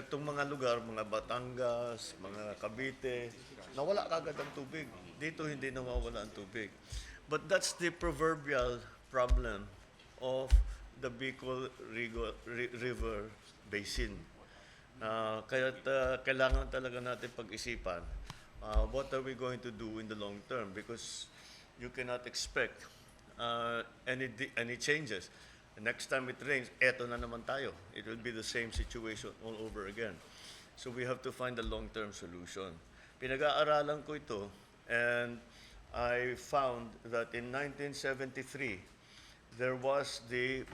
Itong mga lugar, mga Batangas, mga Cavite, nawala kagad ang tubig. Dito hindi nawawala ang tubig. But that's the proverbial problem of the Bicol River Basin. Kaya kailangan talaga natin pag-isipan what are we going to do in the long term, because you cannot expect any changes. Next time it rains, eto na naman tayo. It will be the same situation all over again. So we have to find a long-term solution. Pinag-aaralan ko ito, and I found that in 1973, there was the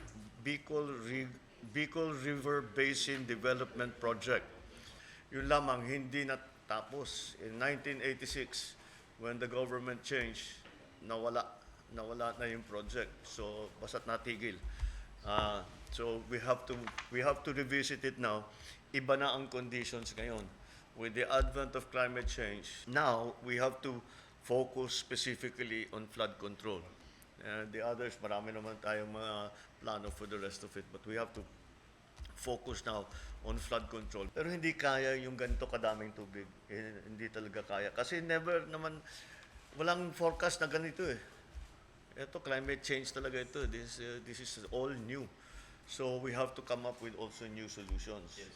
Bicol River Basin Development Project. Yun lamang hindi natapos. In 1986, when the government changed, nawala na yung project. So basta't natigil. So we have to revisit it now. Iba na ang conditions ngayon. With the advent of climate change, now we have to focus specifically on flood control. The others, marami naman tayong mga plano for the rest of it, but we have to focus now on flood control. Pero hindi kaya yung ganito kadaming tubig. Hindi talaga kaya. Kasi never naman, walang forecast na ganito eh. Ito, climate change talaga ito. This is all new. So we have to come up with also new solutions. Yes.